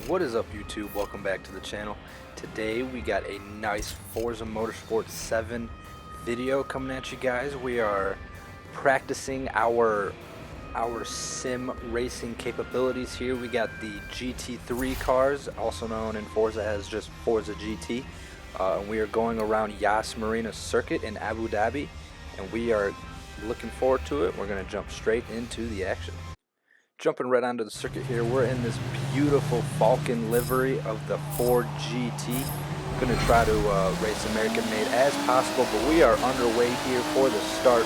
What is up, YouTube? Welcome back to the channel. Today we got a nice Forza Motorsport 7 video coming at you guys. We are practicing our sim racing capabilities here. We got the GT3 cars, also known in Forza as just Forza GT. We are going around Yas Marina Circuit in Abu Dhabi, and we are looking forward to it. We're going to jump straight into the action. Jumping right onto the circuit here, we're in this beautiful Falcon livery of the Ford GT. Going to try to race American made as possible, but we are underway here for the start.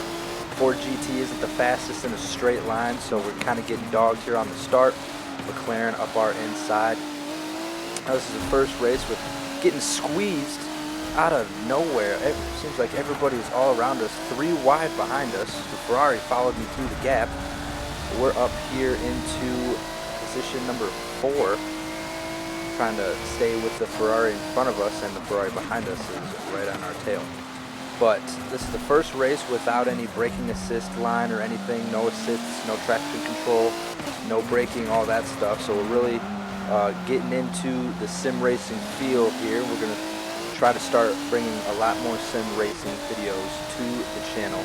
Ford GT isn't the fastest in a straight line, so we're kind of getting dogged here on the start. McLaren up our inside. Now, this is the first race with getting squeezed out of nowhere. It seems like everybody's all around us, 3 wide behind us. The Ferrari followed me through the gap. We're up here into position number 4, trying to stay with the Ferrari in front of us, and the Ferrari behind us is right on our tail. But this is the first race without any braking assist line or anything, no assists, no traction control, no braking, all that stuff. So we're really getting into the sim racing feel here. We're going to try to start bringing a lot more sim racing videos to the channel.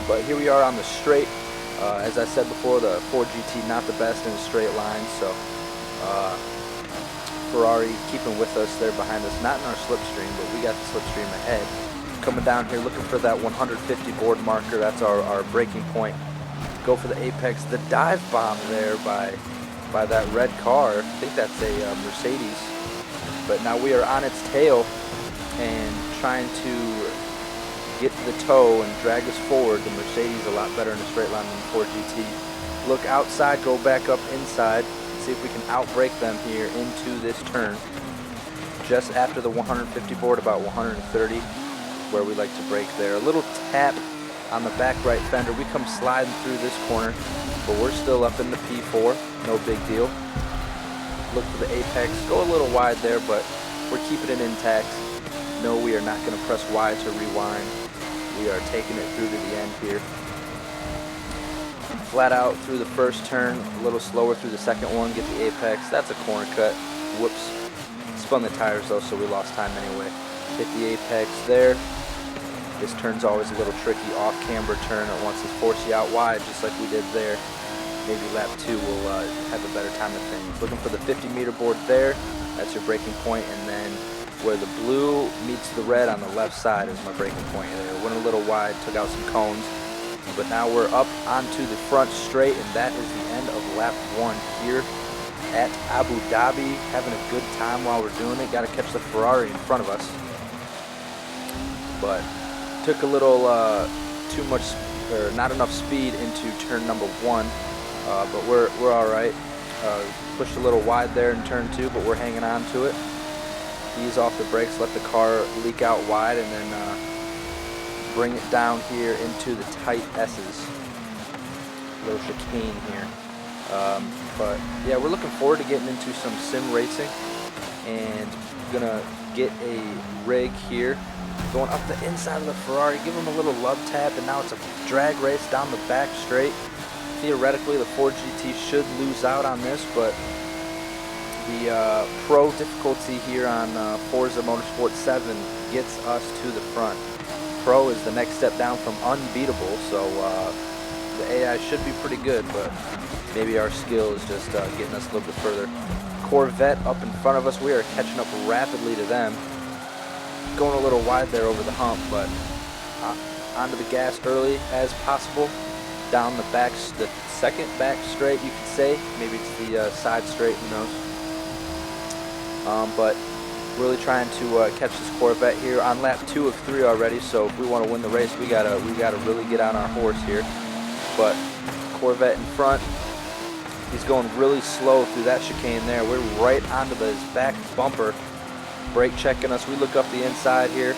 But here we are on the straight. As I said before, the Ford GT not the best in a straight line, so Ferrari keeping with us there behind us, not in our slipstream, but we got the slipstream ahead. Coming down here looking for that 150 board marker, that's our braking point. Go for the apex. The dive bomb there by that red car, I think that's a Mercedes, but now we are on its tail and trying to get to the toe and drag us forward. The Mercedes a lot better in a straight line than the Ford GT. Look outside, go back up inside, see if we can outbrake them here into this turn. Just after the 150 board, about 130, where we like to brake there. A little tap on the back right fender. We come sliding through this corner, but we're still up in the P4, no big deal. Look for the apex, go a little wide there, but we're keeping it intact. No, we are not going to press Y to rewind. We are taking it through to the end here. Flat out through the first turn, a little slower through the second one, get the apex. That's a corner cut. Whoops. Spun the tires though, so we lost time anyway. Hit the apex there. This turn's always a little tricky. Off camber turn. It wants to force you out wide, just like we did there. Maybe lap 2 will have a better time of things. Looking for the 50-meter board there. That's your braking point, and then where the blue meets the red on the left side is my braking point there. Went a little wide, took out some cones, but now we're up onto the front straight, and that is the end of lap 1 here at Abu Dhabi. Having a good time while we're doing it. Got to catch the Ferrari in front of us, but took a little too much, or not enough speed into turn number 1, but we're all right. Pushed a little wide there in turn 2, but we're hanging on to it. Ease off the brakes, let the car leak out wide, and then bring it down here into the tight S's. A little chicane here. But yeah, we're looking forward to getting into some sim racing, and gonna get a rig here. Going up the inside of the Ferrari, give them a little love tap, and now it's a drag race down the back straight. Theoretically, the Ford GT should lose out on this, but the pro difficulty here on Forza Motorsport 7 gets us to the front. Pro is the next step down from unbeatable, so the AI should be pretty good, but maybe our skill is just getting us a little bit further. Corvette up in front of us. We are catching up rapidly to them. Going a little wide there over the hump, but onto the gas early as possible. Down the back, the second back straight, you could say. Maybe it's the side straight, who knows. But really trying to catch this Corvette here on lap 2 of 3 already. So if we want to win the race, we gotta really get on our horse here. But Corvette in front, he's going really slow through that chicane there. We're right onto his back bumper, brake checking us. We look up the inside here.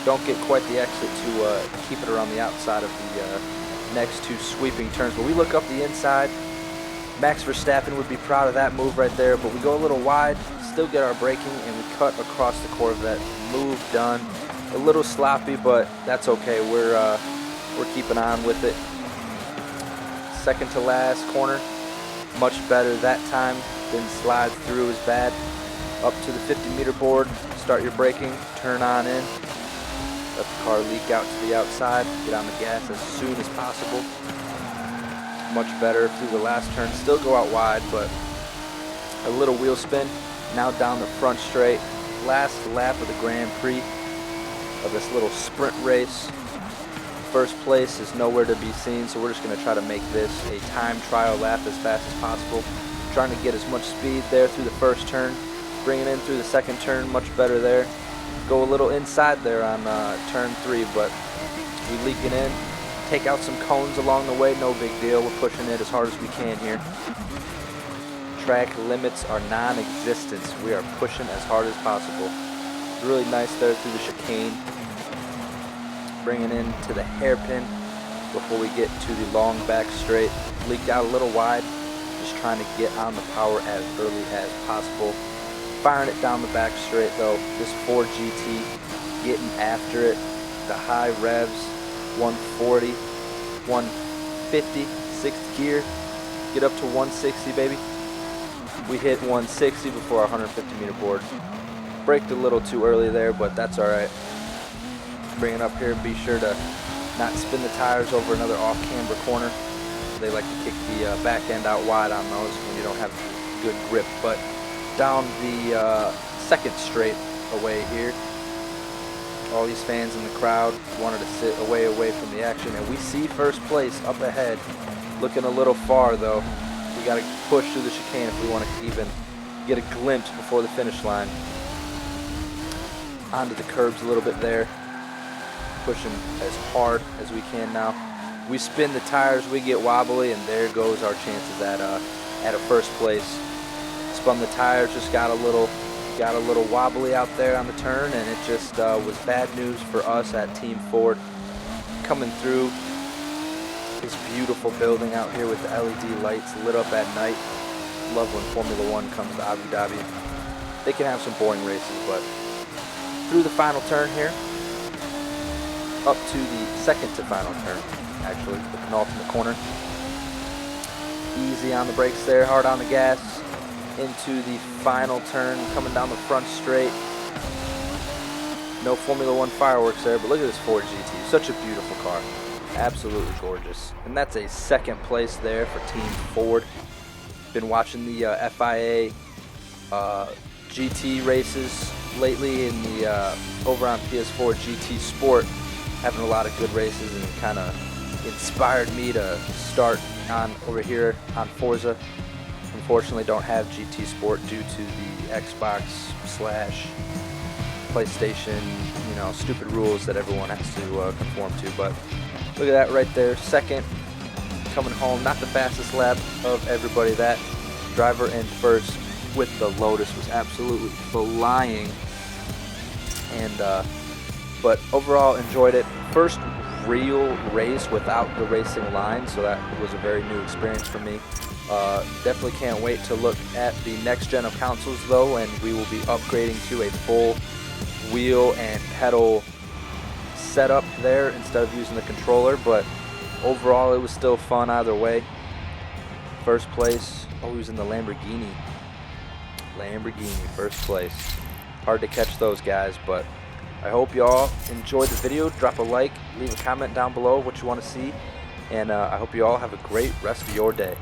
Don't get quite the exit to keep it around the outside of the next 2 sweeping turns. But we look up the inside. Max Verstappen would be proud of that move right there, but we go a little wide, still get our braking, and we cut across the Corvette. Move done. A little sloppy, but that's okay. We're keeping on with it. Second to last corner. Much better that time. Didn't slide through as bad. Up to the 50-meter board. Start your braking. Turn on in. Let the car leak out to the outside. Get on the gas as soon as possible. Much better through the last turn. Still go out wide, but a little wheel spin. Now down the front straight. Last lap of the Grand Prix of this little sprint race. First place is nowhere to be seen, so we're just going to try to make this a time trial lap as fast as possible. Trying to get as much speed there through the first turn. Bringing in through the second turn, much better there. Go a little inside there on turn 3, but we leak it in. Take out some cones along the way, no big deal. We're pushing it as hard as we can here. Track limits are non-existent. We are pushing as hard as possible. Really nice there through the chicane. Bringing in to the hairpin before we get to the long back straight. Leaked out a little wide. Just trying to get on the power as early as possible. Firing it down the back straight though. This Ford GT getting after it. The high revs, 140, 150, sixth gear. Get up to 160, baby. We hit 160 before our 150-meter board. Braked a little too early there, but that's all right. Bring it up here. Be sure to not spin the tires over another off-camber corner. They like to kick the back end out wide on those when you don't have good grip. But down the second straight away here. All these fans in the crowd wanted to sit away from the action, and we see first place up ahead. Looking a little far though. We got to push through the chicane if we want to even get a glimpse before the finish line. Onto the curbs a little bit there. Pushing as hard as we can now. We spin the tires, we get wobbly, and there goes our chances at a first place. Spun the tires, just got a little wobbly out there on the turn, and it just was bad news for us at Team Ford. Coming through this beautiful building out here with the LED lights lit up at night. Love when Formula One comes to Abu Dhabi. They can have some boring races, but through the final turn here, up to the second to final turn, actually, the penultimate corner. Easy on the brakes there, hard on the gas. Into the final turn, coming down the front straight. No Formula One fireworks there, but look at this Ford GT. Such a beautiful car. Absolutely gorgeous. And that's a second place there for Team Ford. Been watching the FIA GT races lately in the over on PS4 GT Sport. Having a lot of good races, and it kind of inspired me to start on over here on Forza. Unfortunately, don't have GT Sport due to the Xbox / PlayStation, stupid rules that everyone has to conform to. But look at that right there, second, coming home. Not the fastest lap of everybody. That driver in first with the Lotus was absolutely flying, and but overall enjoyed it. First real race without the racing line, so that was a very new experience for me. Definitely can't wait to look at the next gen of consoles though, and we will be upgrading to a full wheel and pedal setup there instead of using the controller. But overall it was still fun either way. First place, he was in the Lamborghini, first place. Hard to catch those guys, but I hope y'all enjoyed the video. Drop a like, leave a comment down below what you want to see, and I hope you all have a great rest of your day.